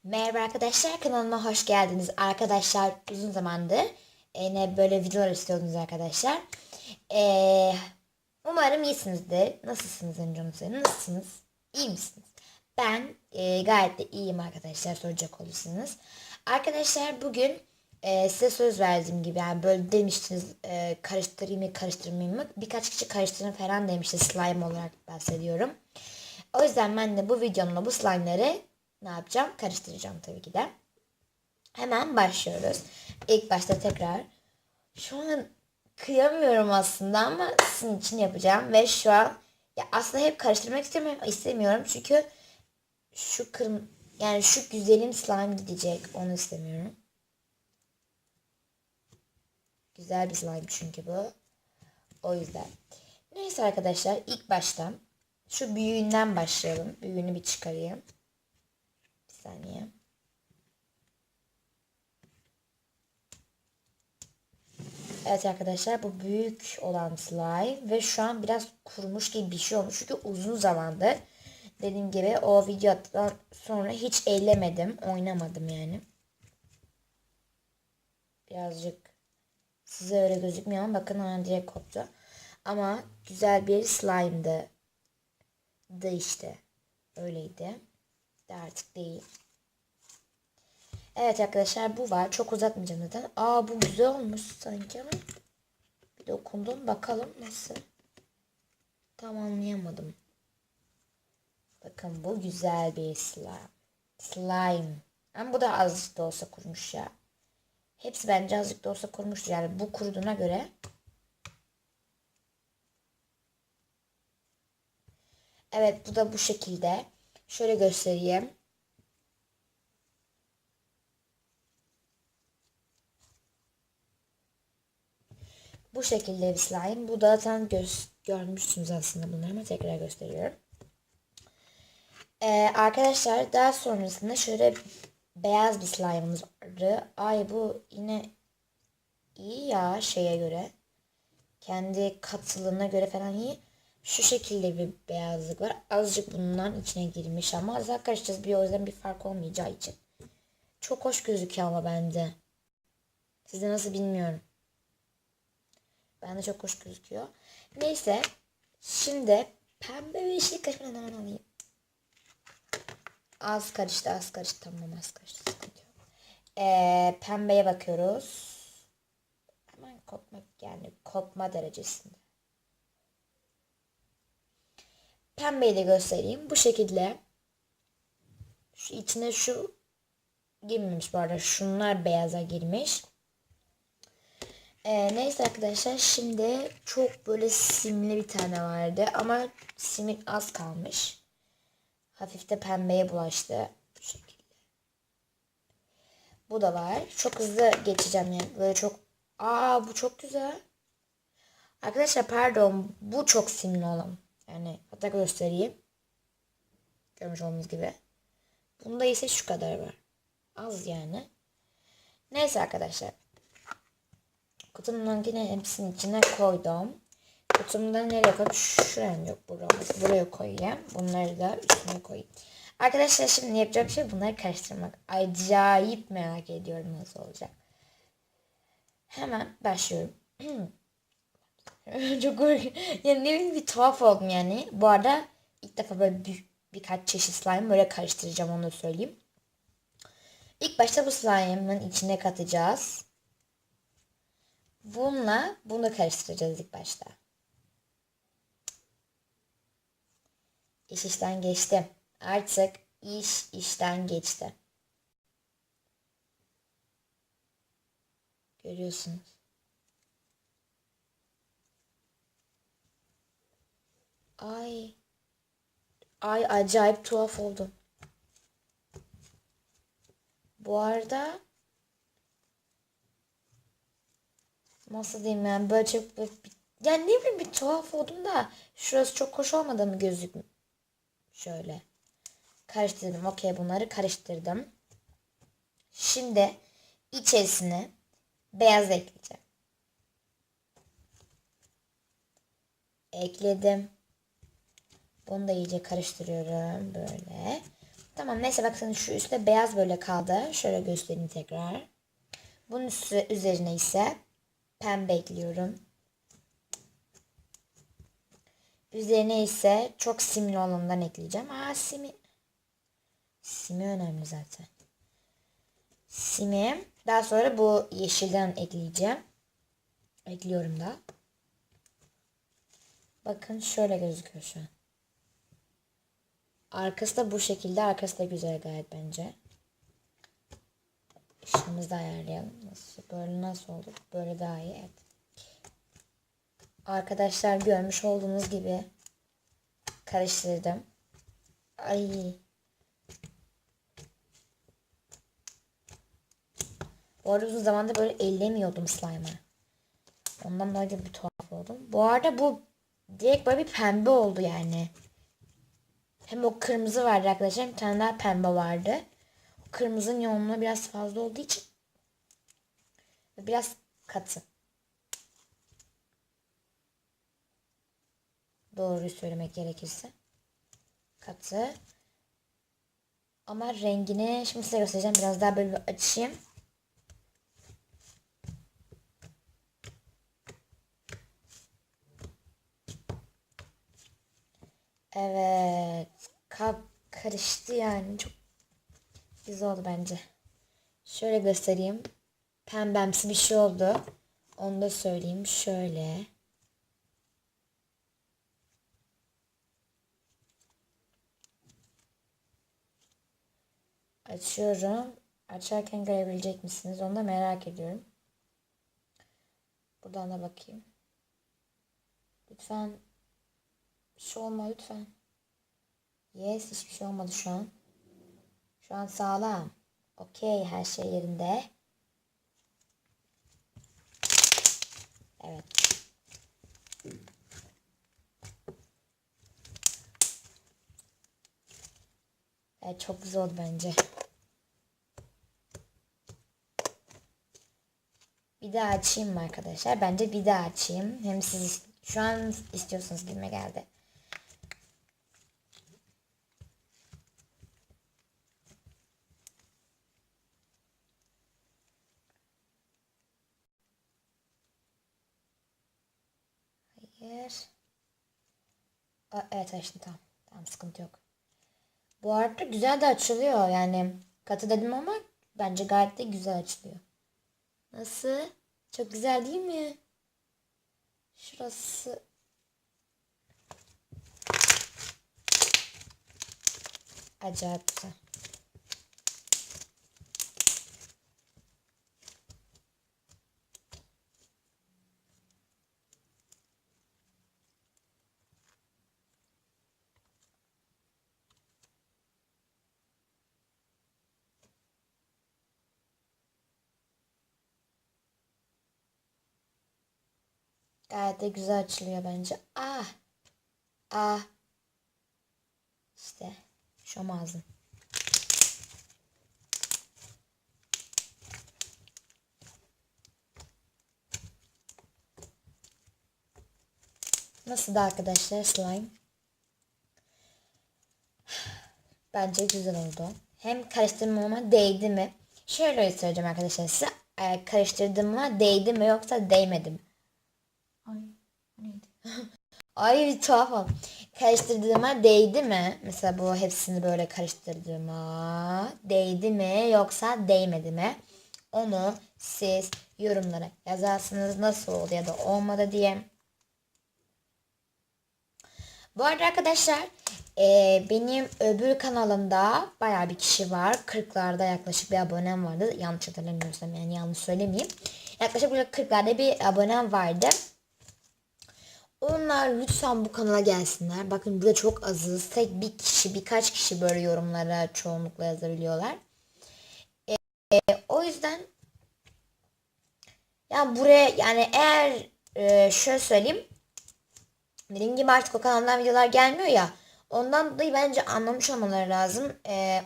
Merhaba arkadaşlar, kanalıma hoş geldiniz. Arkadaşlar uzun zamandır ne böyle videolar istiyordunuz arkadaşlar. E, Umarım iyisinizdir. Nasılsınız önce onu söyleyeyim. Nasılsınız? İyi misiniz? Ben gayet de iyiyim arkadaşlar, soracak olursanız. Arkadaşlar bugün size söz verdiğim gibi, yani böyle demiştiniz, karıştırayım mı karıştırmayayım mı? Birkaç kişi karıştırın falan demişti, slime olarak bahsediyorum. O yüzden ben de bu videomda bu slime'ları ne yapacağım? Karıştıracağım tabii ki de. Hemen başlıyoruz. İlk başta tekrar. Şu an kıyamıyorum aslında ama sizin için yapacağım. Ve şu an ya aslında hep karıştırmak istemiyorum. Çünkü yani şu güzelim slime gidecek. Onu istemiyorum. Güzel bir slime çünkü bu. O yüzden. Neyse arkadaşlar, ilk baştan şu büyüğünden başlayalım. Büyüğünü bir çıkarayım. Bir saniye. Evet arkadaşlar, bu büyük olan slime ve şu an biraz kurumuş gibi bir şey olmuş. Çünkü uzun zamandır dediğim gibi o videodan sonra hiç ellemedim, oynamadım yani. Birazcık size öyle gözükmüyor ama bakın, ona direkt koptu. Ama güzel bir slime'dı. İşte. Öyleydi. De artık değil. Evet arkadaşlar, bu var. Çok uzatmayacağım zaten. Bu güzel olmuş sanki ama bir dokundum. Bakalım nasıl. Tam anlayamadım. Bakın, bu güzel bir slime. Slime. Ama bu da azıcık da olsa kurumuş ya. Hepsi bence azıcık da olsa kurumuş. Yani bu kuruduğuna göre. Evet, bu da bu şekilde. Şöyle göstereyim. Bu şekilde bir slime. Bu da zaten görmüşsünüz aslında bunları, ama tekrar gösteriyorum. Arkadaşlar daha sonrasında şöyle beyaz bir slime'ımız vardı. Ay, bu yine iyi ya, şeye göre. Kendi katılığına göre falan iyi. Şu şekilde bir beyazlık var. Azıcık bundan içine girmiş ama az daha karışacağız. O yüzden bir fark olmayacağı için. Çok hoş gözüküyor ama bence. Sizde nasıl bilmiyorum. Bende çok hoş gözüküyor. Neyse. Şimdi pembe ve yeşil karışmadan hemen alayım. Az karıştı, az karıştı. Tamam, az karıştı. Sıkıntı yok. Pembeye bakıyoruz. Hemen kopma derecesinde. Pembeyi de göstereyim. Bu şekilde. Şu içine şu girmemiş bu arada. Şunlar beyaza girmiş. Neyse arkadaşlar, şimdi çok böyle simli bir tane vardı ama simik az kalmış. Hafif de pembeye bulaştı. Bu şekilde. Bu da var. Çok hızlı geçeceğim yani. Böyle çok. Bu çok güzel. Arkadaşlar pardon, bu çok simli olan. Yani hatta göstereyim. Görmüş olduğunuz gibi. Bunda ise şu kadar var. Az yani. Neyse arkadaşlar. Kutumdan yine hepsinin içine koydum. Kutumda nereye koyayım? Şuraya yok, buraya koyayım. Bunları da üstüne koyayım. Arkadaşlar şimdi yapacağım şey bunları karıştırmak. Acayip merak ediyorum nasıl olacak. Hemen başlıyorum. Çok yani ne bileyim, bir tuhaf oldum yani. Bu arada ilk defa böyle birkaç çeşit slime böyle karıştıracağım, onu da söyleyeyim. İlk başta bu slime'ın içine katacağız. Bunu karıştıracağız ilk başta. İş işten geçti. Artık iş işten geçti. Görüyorsunuz. Ay. Ay, acayip tuhaf oldum. Bu arada nasıl diyeyim, yani böyle çok yani ne bileyim, bir tuhaf oldum da şurası çok hoş olmadı mı gözükmüyor. Şöyle. Karıştırdım. Okey, bunları karıştırdım. Şimdi içerisine beyaz ekleyeceğim. Ekledim. Bunu da iyice karıştırıyorum böyle. Tamam neyse bakın şu üstte beyaz böyle kaldı. Şöyle göstereyim tekrar. Bunun üzerine ise pembe ekliyorum. Üzerine ise çok simli olanından ekleyeceğim. Simi önemli zaten. Simi. Daha sonra bu yeşilden ekleyeceğim. Ekliyorum da. Bakın şöyle gözüküyor şu an. Arkası da bu şekilde. Arkası da güzel gayet bence. Işığımızı da ayarlayalım. Nasıl oldu? Böyle daha iyi. Evet. Arkadaşlar görmüş olduğunuz gibi karıştırdım. Ay. Bu arada uzun zamandır böyle ellemiyordum slime'ı. Ondan dolayı bir tuhaf oldum. Bu arada bu direkt böyle bir pembe oldu yani. Hem o kırmızı vardı arkadaşlar. Bir tane daha pembe vardı. O kırmızının yoğunluğu biraz fazla olduğu için biraz katı. Doğruyu söylemek gerekirse. Katı. Ama rengini şimdi size göstereceğim. Biraz daha böyle bir açayım. Evet. Karıştı yani. Çok güzel oldu bence. Şöyle göstereyim. Pembemsi bir şey oldu. Onu da söyleyeyim. Şöyle. Açıyorum. Açarken görebilecek misiniz? Onu da merak ediyorum. Buradan da bakayım. Lütfen. Bir şey olma lütfen. Yes, hiçbir şey olmadı şu an. Şu an sağlam. Okey, her şey yerinde. Evet. Evet, çok güzel oldu bence. Bir daha açayım mı arkadaşlar? Bence bir daha açayım. Hem siz şu an istiyorsanız gibime geldi. Hayır. Evet açtım tamam. Tamam sıkıntı yok. Bu arada güzel de açılıyor. Yani katı dedim ama bence gayet de güzel açılıyor. Nasıl? Çok güzel değil mi? Şurası. Acayip güzel. Gayet de güzel açılıyor bence. Ah. Ah. İşte. Şom ağzım. Nasıl da arkadaşlar slime? Bence güzel oldu. Hem karıştırmama değdi mi? Şöyle söyleyeceğim arkadaşlar size. Karıştırdığıma değdi mi yoksa değmedi mi? Ay neydi? Ay bir tuhaf oldu. Karıştırdığıma değdi mi? Mesela bu hepsini böyle karıştırdığıma değdi mi yoksa değmedi mi? Onu siz yorumlara yazarsınız nasıl oldu ya da olmadı diye. Bu arada arkadaşlar benim öbür kanalımda bayağı bir kişi var. 40'larda yaklaşık bir abonem vardı. Yanlış hatırlamıyorsam yani yanlış söylemeyeyim. Yaklaşık böyle 40'larda bir abonem vardı. Onlar lütfen bu kanala gelsinler. Bakın burada çok azız. Tek bir kişi birkaç kişi böyle yorumlara çoğunlukla yazabiliyorlar. O yüzden yani buraya yani eğer şöyle söyleyeyim. Dediğim gibi artık o kanaldan videolar gelmiyor ya. Ondan dolayı bence anlamış olmaları lazım.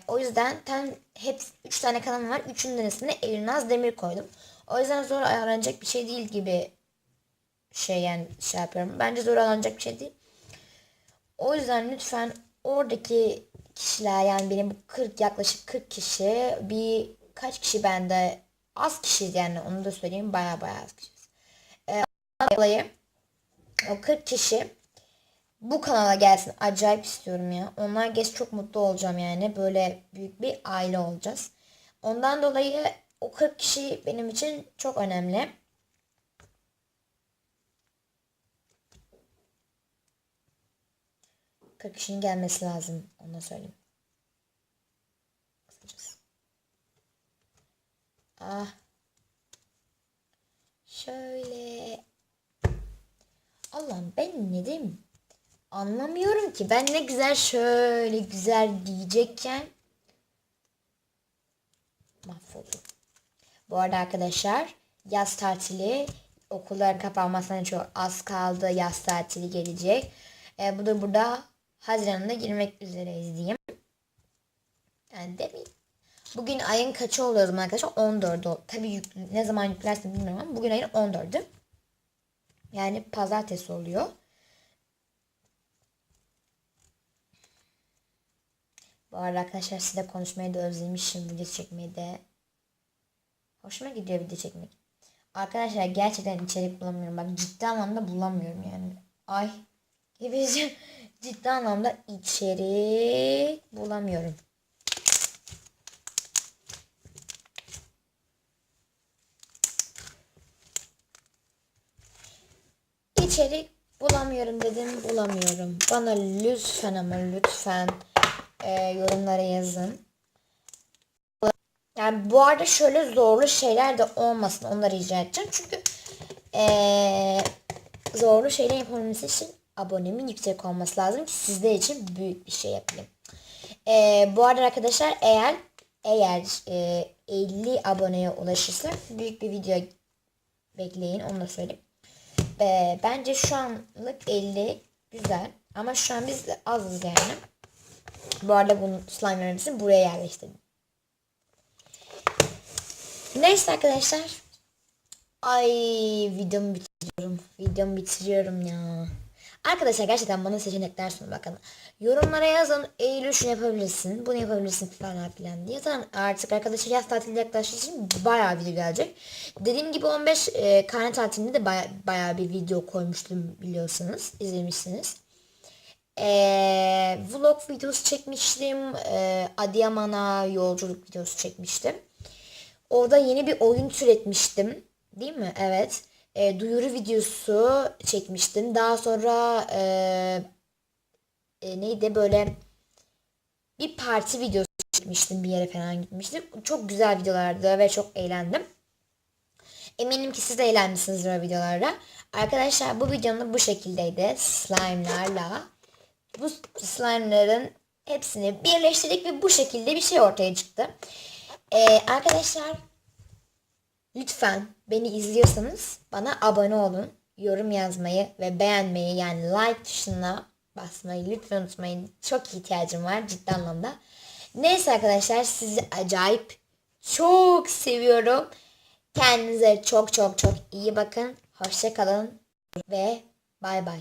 O yüzden hep 3 tane kanalım var. Üçünün üstüne Elinaz Demir koydum. O yüzden zor ayarlanacak bir şey değil gibi yani yapıyorum. Bence zor ayarlanacak bir şey değil. O yüzden lütfen oradaki kişiler, yani benim bu 40 yaklaşık 40 kişi, bir kaç kişi bende az kişiyiz yani, onu da söyleyeyim, baya az kişiyiz. Dolayı o 40 kişi bu kanala gelsin, acayip istiyorum ya. Onlar geç, çok mutlu olacağım yani, böyle büyük bir aile olacağız. Ondan dolayı o 40 kişi benim için çok önemli. Kırk kişinin gelmesi lazım, onu söyleyeyim. Ah. Şöyle. Allah'ım, ben ne diyeyim? Anlamıyorum ki. Ben ne güzel şöyle güzel diyecekken mahvoldum. Bu arada arkadaşlar, yaz tatili, okulların kapanmasına çok az kaldı. Yaz tatili gelecek. Bu da burada Haziran'da girmek üzereyiz diyeyim. Yani demeyeyim. Bugün ayın kaçı oluyor arkadaşlar? 14'ü. Tabii ne zaman yüklersin bilmiyorum ama bugün ayın 14'ü. Yani pazartesi oluyor. Bu arada arkadaşlar, size konuşmayı da özlemişim. Video çekmeyi de. Hoşuma gidiyor video çekmek. Arkadaşlar gerçekten içerik bulamıyorum. Bak, ciddi anlamda bulamıyorum yani. Ay. Gibi ciddi anlamda içerik bulamıyorum. İçerik bulamıyorum dedim, bulamıyorum. Bana lütfen ama lütfen yorumlara yazın. Yani bu arada şöyle zorlu şeyler de olmasın, onları rica edeceğim. Çünkü zorlu şeyler yapabilmesi için abonemin yüksek olması lazım ki sizler için büyük bir şey yapayım. Bu arada arkadaşlar, eğer 50 aboneye ulaşırsak büyük bir video bekleyin, onu da söyleyeyim. Bence şu anlık 50 güzel ama şu an biz azız yani. Bu arada bunun slime vermesini buraya yerleştirdim. Neyse arkadaşlar. Ay, videomu bitiriyorum ya. Arkadaşlar gerçekten bana seçenekler sunun, bakın. Yorumlara yazın, Eylül şunu yapabilirsin, bunu yapabilirsin falan filan diye. Zaten artık arkadaşlar yaz tatili yaklaştığı için bayağı video gelecek. Dediğim gibi 15 karne tatilinde de bayağı bir video koymuştum, biliyorsunuz, izlemişsiniz. Vlog videosu çekmiştim. Adıyaman'a yolculuk videosu çekmiştim. Orada yeni bir oyun türetmiştim. Değil mi? Evet. Duyuru videosu çekmiştim. Daha sonra neydi, böyle bir parti videosu çekmiştim. Bir yere falan gitmiştim. Çok güzel videolardı ve çok eğlendim. Eminim ki siz de eğlenmişsinizdir o videolarda. Arkadaşlar, bu videonun bu şekildeydi. Slime'larla. Bu slime'ların hepsini birleştirdik ve bu şekilde bir şey ortaya çıktı. Arkadaşlar, lütfen beni izliyorsanız bana abone olun. Yorum yazmayı ve beğenmeyi, yani like tuşuna basmayı lütfen unutmayın. Çok ihtiyacım var ciddi anlamda. Neyse arkadaşlar, sizi acayip çok seviyorum. Kendinize çok iyi bakın. Hoşça kalın ve bay bay.